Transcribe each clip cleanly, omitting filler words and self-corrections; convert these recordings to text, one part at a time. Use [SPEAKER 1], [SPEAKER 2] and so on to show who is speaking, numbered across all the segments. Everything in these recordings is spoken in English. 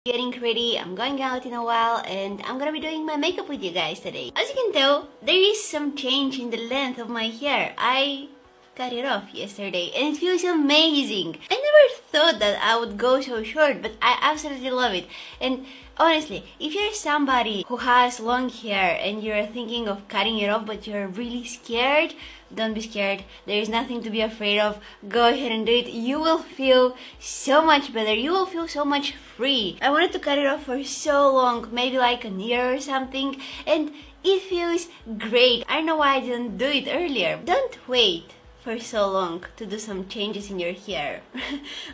[SPEAKER 1] Getting ready, I'm going out in a while and I'm gonna be doing my makeup with you guys today. As you can tell, there is some change in the length of my hair. I cut it off yesterday and it feels amazing. I never thought that I would go so short, but I absolutely love it. And honestly, if you're somebody who has long hair and you're thinking of cutting it off but you're really scared, don't be scared. There is nothing to be afraid of. Go ahead and do it. You will feel so much better. You will feel so much free. I wanted to cut it off for so long, maybe like a year or something, and it feels great. I don't know why I didn't do it earlier. Don't wait for so long to do some changes in your hair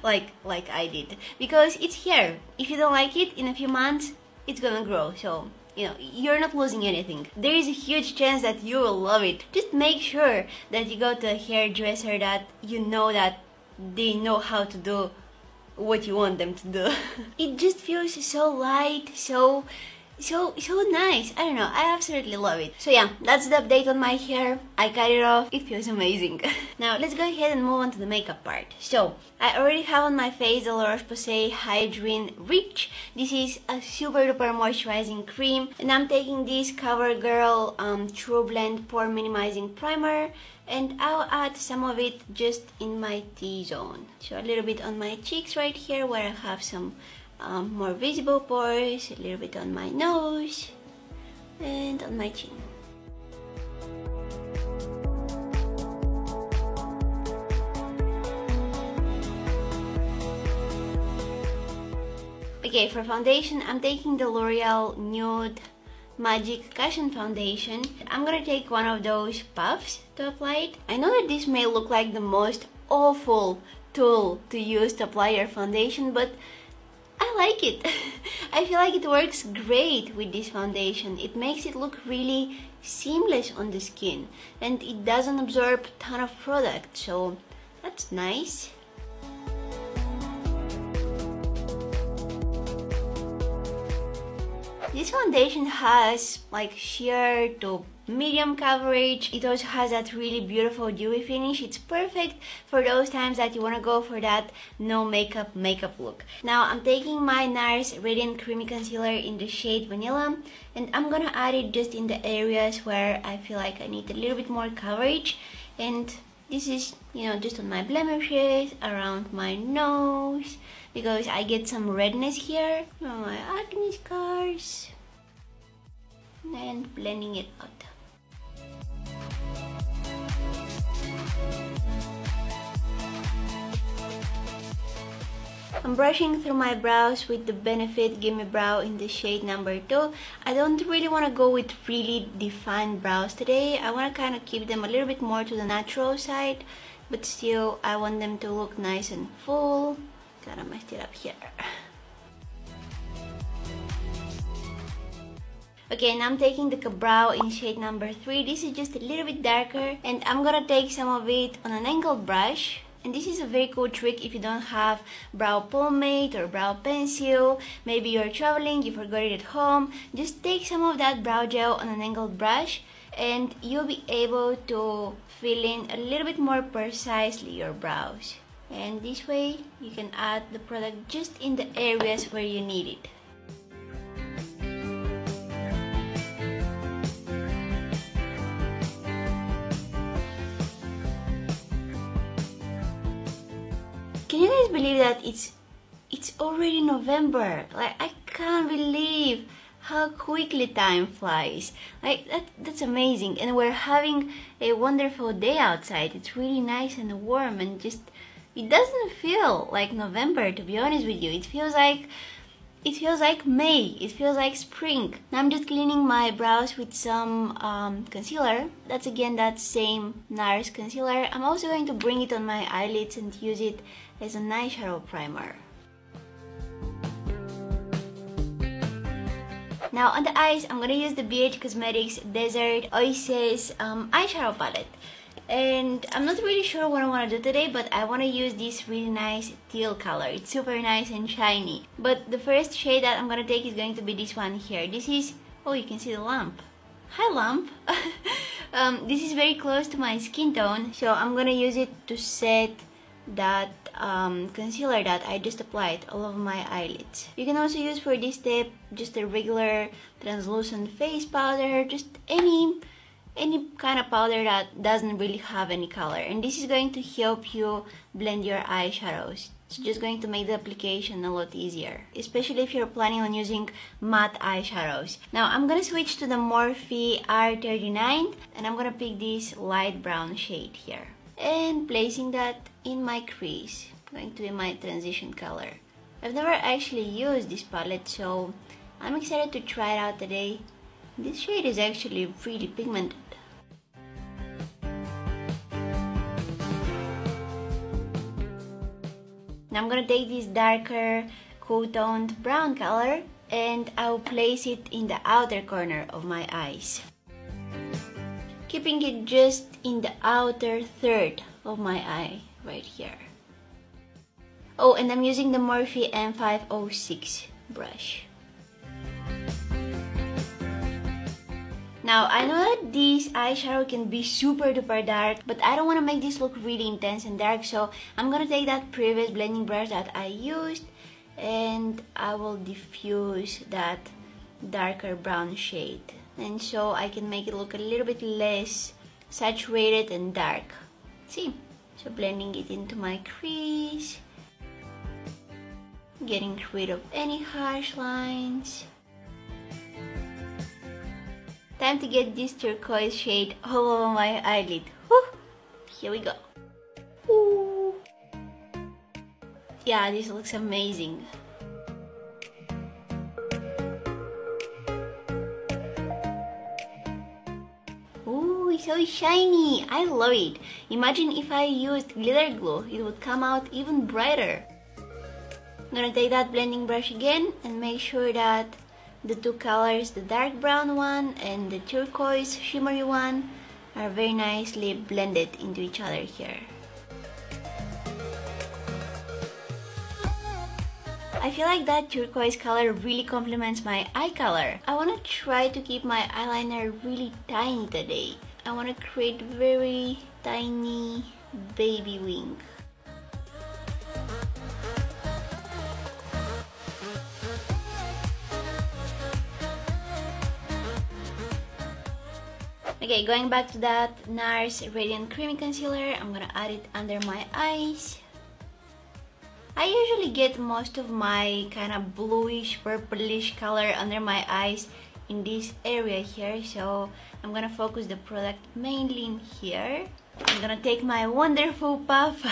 [SPEAKER 1] like I did, because it's hair. If you don't like it, in a few months it's gonna grow, so you know, you're not losing anything. There is a huge chance that you will love it. Just make sure that you go to a hairdresser that you know that they know how to do what you want them to do. It just feels so light, so nice. I don't know, I absolutely love it. So yeah, that's the update on my hair. I cut it off. It feels amazing. Now let's go ahead and move on to the makeup part. So I already have on my face the La Roche-Posay Hydrin Rich. This is a super duper moisturizing cream, and I'm taking this CoverGirl True Blend Pore Minimizing Primer, and I'll add some of it just in my T-zone. So a little bit on my cheeks right here where I have some more visible pores, a little bit on my nose and on my chin. Okay, for foundation, I'm taking the L'Oreal Nude Magic Cushion Foundation. I'm gonna take one of those puffs to apply it. I know that this may look like the most awful tool to use to apply your foundation, but I like it. I feel like it works great with this foundation. It makes it look really seamless on the skin and it doesn't absorb a ton of product, so that's nice. This foundation has like sheer to medium coverage. It also has that really beautiful dewy finish. It's perfect for those times that you want to go for that no makeup look. Now I'm taking my NARS Radiant Creamy Concealer in the shade Vanilla, and I'm gonna add it just in the areas where I feel like I need a little bit more coverage. And this is, you know, just on my blemishes, around my nose, because I get some redness here, on my acne scars, and blending it out. I'm brushing through my brows with the Benefit Gimme Brow in the shade number 2. I don't really want to go with really defined brows today. I want to kind of keep them a little bit more to the natural side, but still I want them to look nice and full. Kind of messed it up here. Okay, now I'm taking the Brow in shade number 3. This is just a little bit darker, and I'm gonna take some of it on an angled brush. And this is a very cool trick if you don't have brow pomade or brow pencil. Maybe you're traveling, you forgot it at home. Just take some of that brow gel on an angled brush and you'll be able to fill in a little bit more precisely your brows. And this way you can add the product just in the areas where you need it. Can you guys believe that it's already November? Like, I can't believe how quickly time flies. Like, that's amazing. And we're having a wonderful day outside. It's really nice and warm, and just it doesn't feel like November, to be honest with you. It feels like May. It feels like spring. Now I'm just cleaning my brows with some concealer. That's again that same NARS concealer. I'm also going to bring it on my eyelids and use it as an eyeshadow primer. Now on the eyes, I'm gonna use the BH Cosmetics Desert Oasis eyeshadow palette. And I'm not really sure what I want to do today, but I want to use this really nice teal color. It's super nice and shiny. But the first shade that I'm going to take is going to be this one here. This is, oh, you can see the lamp. Hi lamp. This is very close to my skin tone, so I'm going to use it to set that concealer that I just applied all over my eyelids. You can also use for this step just a regular translucent face powder, just any kind of powder that doesn't really have any color, and this is going to help you blend your eyeshadows. It's just going to make the application a lot easier, especially if you're planning on using matte eyeshadows. Now I'm gonna switch to the Morphe R39 and I'm gonna pick this light brown shade here and placing that in my crease, going to be my transition color. I've never actually used this palette, so I'm excited to try it out today. This shade is actually really pigmented. Now I'm gonna take this darker cool-toned brown color and I'll place it in the outer corner of my eyes, keeping it just in the outer third of my eye right here. Oh, and I'm using the Morphe M506 brush. Now, I know that this eyeshadow can be super duper dark, but I don't want to make this look really intense and dark, so I'm gonna take that previous blending brush that I used and I will diffuse that darker brown shade, and so I can make it look a little bit less saturated and dark. See? So blending it into my crease, getting rid of any harsh lines. Time to get this turquoise shade all over my eyelid. Whew. Here we go. Ooh. Yeah, this looks amazing. Ooh, it's so shiny. I love it. Imagine if I used glitter glue, it would come out even brighter. I'm gonna take that blending brush again and make sure that the two colors, the dark brown one and the turquoise shimmery one, are very nicely blended into each other here. I feel like that turquoise color really complements my eye color. I want to try to keep my eyeliner really tiny today. I want to create very tiny baby wing. Okay, going back to that NARS Radiant Creamy Concealer, I'm gonna add it under my eyes. I usually get most of my kind of bluish, purplish color under my eyes in this area here, so I'm gonna focus the product mainly in here. I'm gonna take my wonderful puff.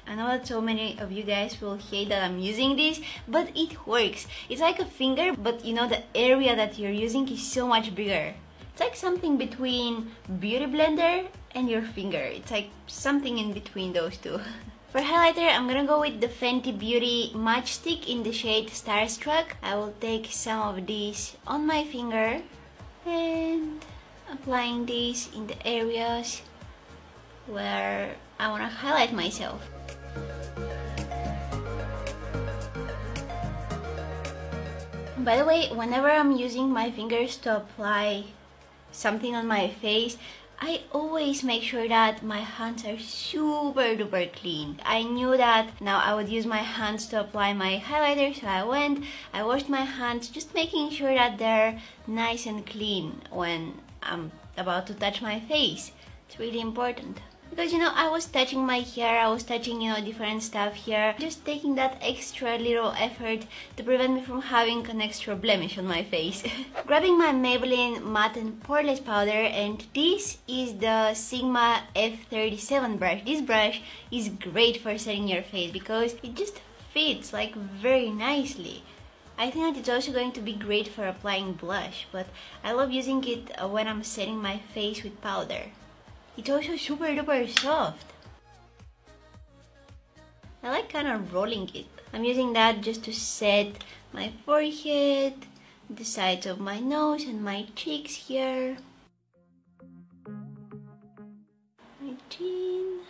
[SPEAKER 1] I know that so many of you guys will hate that I'm using this, but it works. It's like a finger, but you know the area that you're using is so much bigger. It's like something between beauty blender and your finger. It's like something in between those two. For highlighter, I'm gonna go with the Fenty Beauty Matchstick in the shade Starstruck. I will take some of this on my finger and applying this in the areas where I want to highlight myself. By the way, whenever I'm using my fingers to apply something on my face, I always make sure that my hands are super duper clean. I knew that now I would use my hands to apply my highlighter, so I washed my hands, just making sure that they're nice and clean when I'm about to touch my face. It's really important. Because, you know, I was touching my hair, I was touching, you know, different stuff here, just taking that extra little effort to prevent me from having an extra blemish on my face. Grabbing my Maybelline Matte and Poreless powder, and this is the Sigma F37 brush. This brush is great for setting your face because it just fits like very nicely. I think that it's also going to be great for applying blush, but I love using it when I'm setting my face with powder. It's also super duper soft. I like kind of rolling it. I'm using that just to set my forehead, the sides of my nose and my cheeks here. My chin.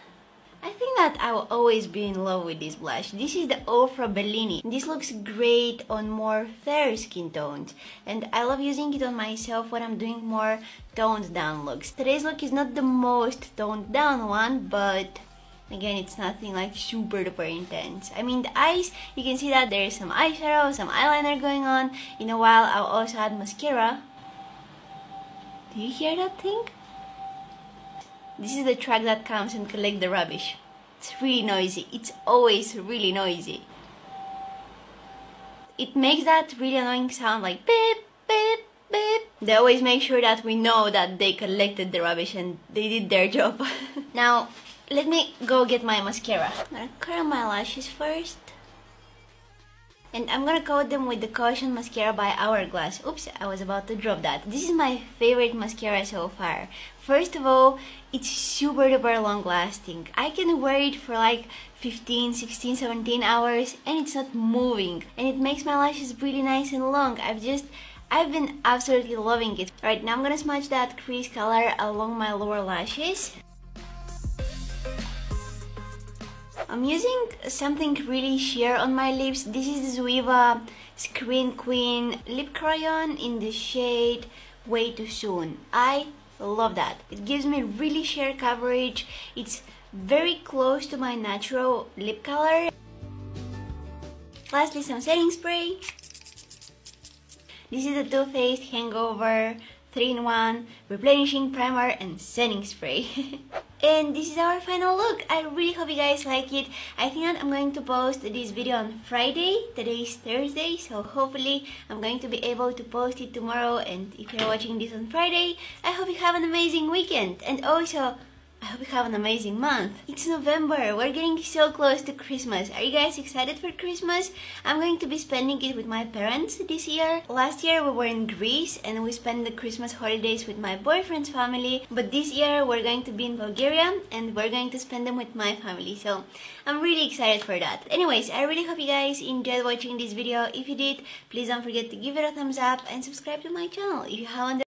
[SPEAKER 1] I think that I will always be in love with this blush. This is the Ofra Bellini. This looks great on more fair skin tones, and I love using it on myself when I'm doing more toned down looks. Today's look is not the most toned down one, but Again, it's nothing like super duper intense. I mean, the eyes, you can see that there's some eyeshadow, some eyeliner going on. In a while, I'll also add mascara. Do you hear that thing? This is the truck that comes and collects the rubbish. It's really noisy. It's always really noisy. It makes that really annoying sound like beep, beep, beep. They always make sure that we know that they collected the rubbish and they did their job. Now, let me go get my mascara. I'm gonna curl my lashes first. And I'm gonna coat them with the Caution Mascara by Hourglass. Oops, I was about to drop that. This is my favorite mascara so far. First of all, it's super duper long lasting. I can wear it for like 15, 16, 17 hours and it's not moving. And it makes my lashes really nice and long. I've been absolutely loving it. Right, now I'm gonna smudge that crease color along my lower lashes. I'm using something really sheer on my lips. This is the Zoeva Screen Queen Lip Crayon in the shade Way Too Soon. I love that. It gives me really sheer coverage. It's very close to my natural lip color. Lastly, some setting spray. This is the Too Faced Hangover 3-in-1 Replenishing Primer and Setting Spray. And this is our final look. I really hope you guys like it. I think that I'm going to post this video on Friday. Today is Thursday, so hopefully I'm going to be able to post it tomorrow. And if you're watching this on Friday, I hope you have an amazing weekend. And also, I hope you have an amazing month. It's November. We're getting so close to Christmas. Are you guys excited for Christmas? I'm going to be spending it with my parents this year. Last year we were in Greece and we spent the Christmas holidays with my boyfriend's family. But this year we're going to be in Bulgaria and we're going to spend them with my family. So I'm really excited for that. Anyways, I really hope you guys enjoyed watching this video. If you did, please don't forget to give it a thumbs up and subscribe to my channel if you haven't.